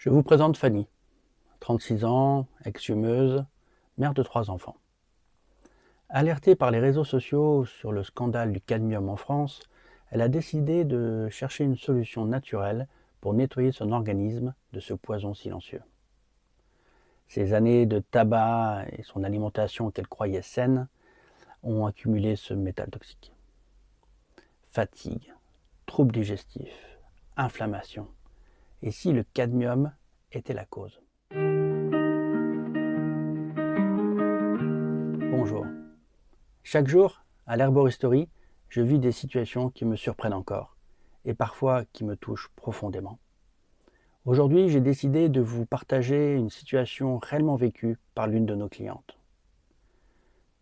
Je vous présente Fanny, 36 ans, ex-fumeuse, mère de 3 enfants. Alertée par les réseaux sociaux sur le scandale du cadmium en France, elle a décidé de chercher une solution naturelle pour nettoyer son organisme de ce poison silencieux. Ses années de tabac et son alimentation qu'elle croyait saine ont accumulé ce métal toxique. Fatigue, troubles digestifs, inflammation. Et si le cadmium était la cause? Bonjour. Chaque jour, à l'herboristerie, je vis des situations qui me surprennent encore et parfois qui me touchent profondément. Aujourd'hui, j'ai décidé de vous partager une situation réellement vécue par l'une de nos clientes.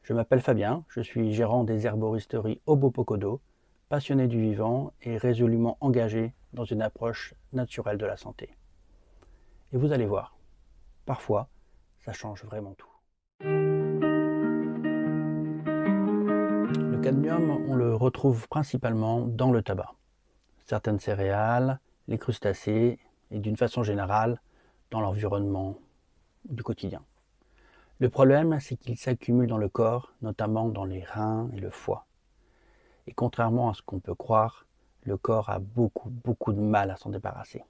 Je m'appelle Fabien, je suis gérant des herboristeries Obopokodo, passionné du vivant et résolument engagé dans une approche naturelle de la santé. Et vous allez voir, parfois, ça change vraiment tout. Le cadmium, on le retrouve principalement dans le tabac, certaines céréales, les crustacés et d'une façon générale dans l'environnement du quotidien. Le problème, c'est qu'il s'accumule dans le corps, notamment dans les reins et le foie. Et contrairement à ce qu'on peut croire, le corps a beaucoup de mal à s'en débarrasser.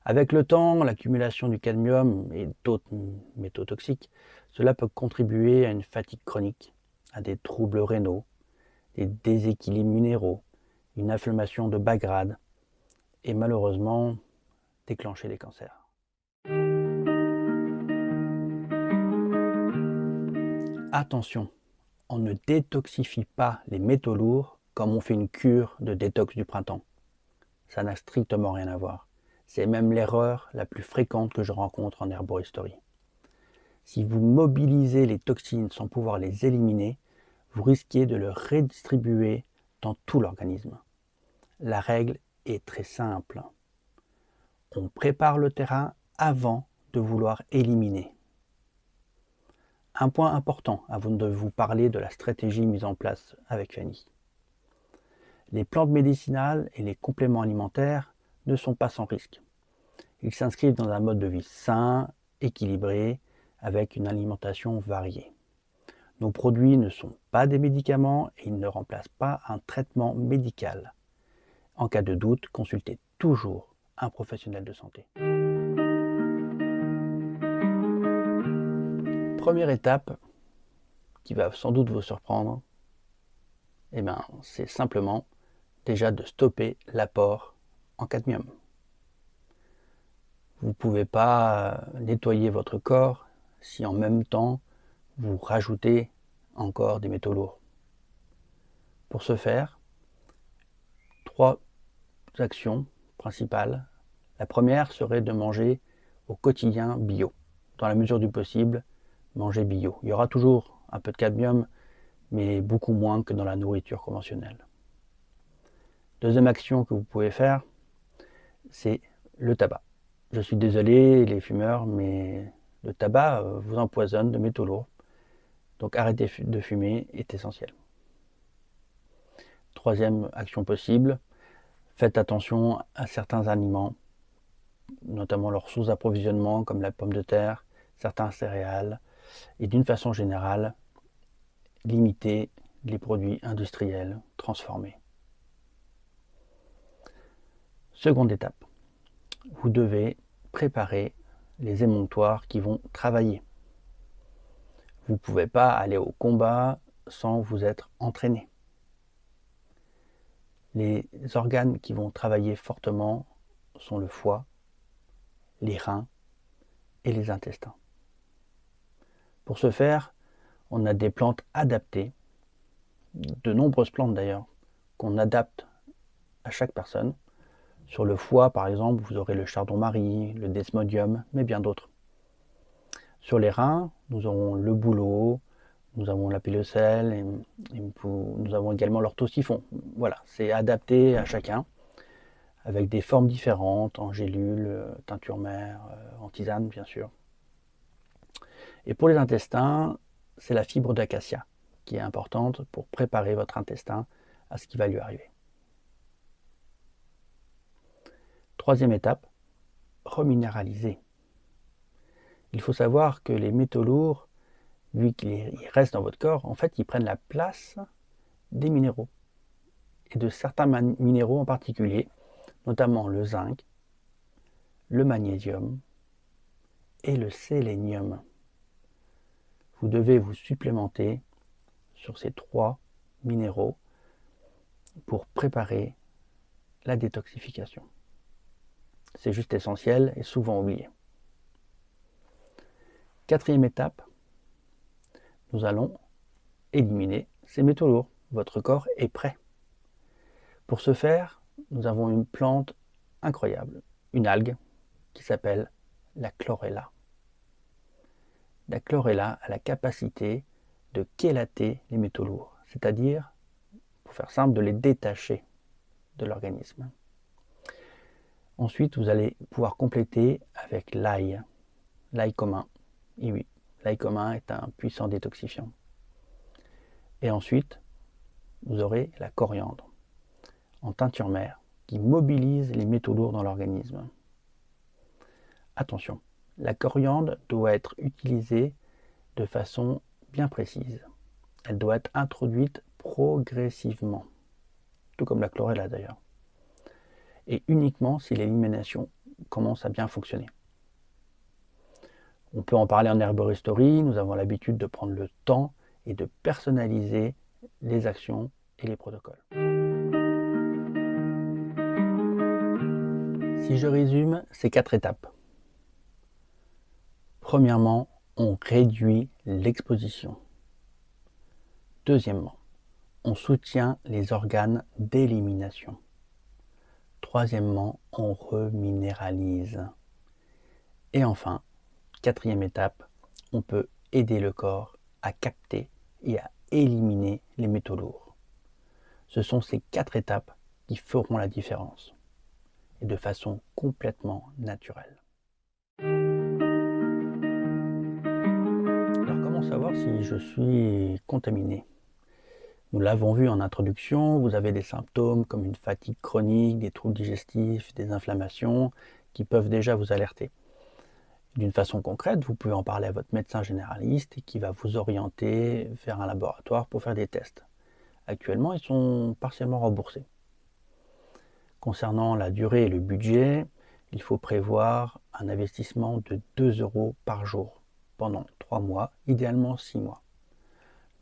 Avec le temps, l'accumulation du cadmium et d'autres métaux toxiques, cela peut contribuer à une fatigue chronique, à des troubles rénaux, des déséquilibres minéraux, une inflammation de bas grade et malheureusement déclencher des cancers. Attention, on ne détoxifie pas les métaux lourds comme on fait une cure de détox du printemps. Ça n'a strictement rien à voir. C'est même l'erreur la plus fréquente que je rencontre en herboristerie. Si vous mobilisez les toxines sans pouvoir les éliminer, vous risquez de les redistribuer dans tout l'organisme. La règle est très simple. On prépare le terrain avant de vouloir éliminer. Un point important avant de vous parler de la stratégie mise en place avec Fanny. Les plantes médicinales et les compléments alimentaires ne sont pas sans risque. Ils s'inscrivent dans un mode de vie sain, équilibré, avec une alimentation variée. Nos produits ne sont pas des médicaments et ils ne remplacent pas un traitement médical. En cas de doute, consultez toujours un professionnel de santé. Première étape qui va sans doute vous surprendre, c'est simplement déjà de stopper l'apport en cadmium. Vous ne pouvez pas nettoyer votre corps si en même temps vous rajoutez encore des métaux lourds. Pour ce faire, 3 actions principales. La première serait de manger au quotidien bio. Dans la mesure du possible, manger bio. Il y aura toujours un peu de cadmium, mais beaucoup moins que dans la nourriture conventionnelle. Deuxième action que vous pouvez faire, c'est le tabac. Je suis désolé les fumeurs, mais le tabac vous empoisonne de métaux lourds. Donc arrêter de fumer est essentiel. Troisième action possible, faites attention à certains aliments, notamment leur sous-approvisionnement comme la pomme de terre, certains céréales, et d'une façon générale, limitez les produits industriels transformés. Seconde étape, vous devez préparer les émonctoires qui vont travailler. Vous ne pouvez pas aller au combat sans vous être entraîné. Les organes qui vont travailler fortement sont le foie, les reins et les intestins. Pour ce faire, on a des plantes adaptées, de nombreuses plantes d'ailleurs, qu'on adapte à chaque personne. Sur le foie, par exemple, vous aurez le chardon-marie, le desmodium, mais bien d'autres. Sur les reins, nous aurons le bouleau, nous avons la pilocelle, et nous avons également l'orthosiphon. Voilà, c'est adapté à chacun, avec des formes différentes, en gélule, teinture mère, en tisane bien sûr. Et pour les intestins, c'est la fibre d'acacia qui est importante pour préparer votre intestin à ce qui va lui arriver. Troisième étape, reminéraliser. Il faut savoir que les métaux lourds, vu qu'ils restent dans votre corps, en fait, ils prennent la place des minéraux, et de certains minéraux en particulier, notamment le zinc, le magnésium et le sélénium. Vous devez vous supplémenter sur ces 3 minéraux pour préparer la détoxification. C'est juste essentiel et souvent oublié. 4e étape, nous allons éliminer ces métaux lourds. Votre corps est prêt. Pour ce faire, nous avons une plante incroyable, une algue qui s'appelle la chlorella. La chlorella a la capacité de chélater les métaux lourds, c'est-à-dire, pour faire simple, de les détacher de l'organisme. Ensuite, vous allez pouvoir compléter avec l'ail commun. Et oui, l'ail commun est un puissant détoxifiant. Et ensuite, vous aurez la coriandre en teinture mère qui mobilise les métaux lourds dans l'organisme. Attention, la coriandre doit être utilisée de façon bien précise. Elle doit être introduite progressivement, tout comme la chlorella d'ailleurs, et uniquement si l'élimination commence à bien fonctionner. On peut en parler en herboristerie, nous avons l'habitude de prendre le temps et de personnaliser les actions et les protocoles. Si je résume ces 4 étapes. Premièrement, on réduit l'exposition. Deuxièmement, on soutient les organes d'élimination. Troisièmement, on reminéralise. Et enfin, 4e étape, on peut aider le corps à capter et à éliminer les métaux lourds. Ce sont ces 4 étapes qui feront la différence, et de façon complètement naturelle. Alors comment savoir si je suis contaminé? Nous l'avons vu en introduction, vous avez des symptômes comme une fatigue chronique, des troubles digestifs, des inflammations qui peuvent déjà vous alerter. D'une façon concrète, vous pouvez en parler à votre médecin généraliste qui va vous orienter vers un laboratoire pour faire des tests. Actuellement, ils sont partiellement remboursés. Concernant la durée et le budget, il faut prévoir un investissement de 2 € par jour pendant 3 mois, idéalement 6 mois.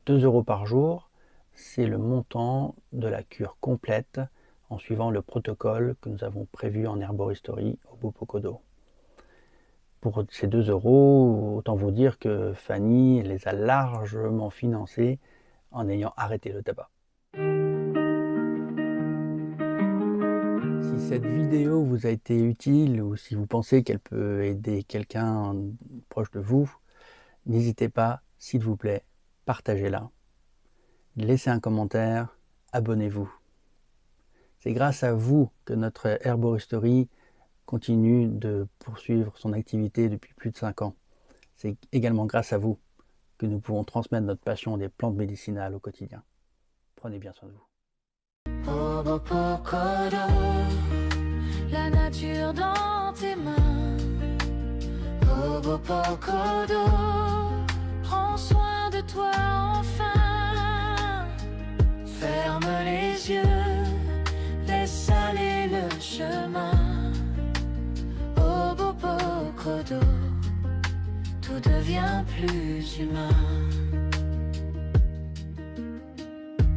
2 € par jour, c'est le montant de la cure complète en suivant le protocole que nous avons prévu en herboristerie au Bupokodo. Pour ces 2 €, autant vous dire que Fanny les a largement financés en ayant arrêté le tabac. Si cette vidéo vous a été utile ou si vous pensez qu'elle peut aider quelqu'un proche de vous, n'hésitez pas, s'il vous plaît, partagez-la. Laissez un commentaire, abonnez-vous. C'est grâce à vous que notre herboristerie continue de poursuivre son activité depuis plus de 5 ans. C'est également grâce à vous que nous pouvons transmettre notre passion des plantes médicinales au quotidien. Prenez bien soin de vous. Au Bupokodo, la nature dans tes mains. Au Bupokodo, prends soin de toi enfin. Ferme les yeux, laisse aller le chemin. Au Bupokodo, tout devient plus humain.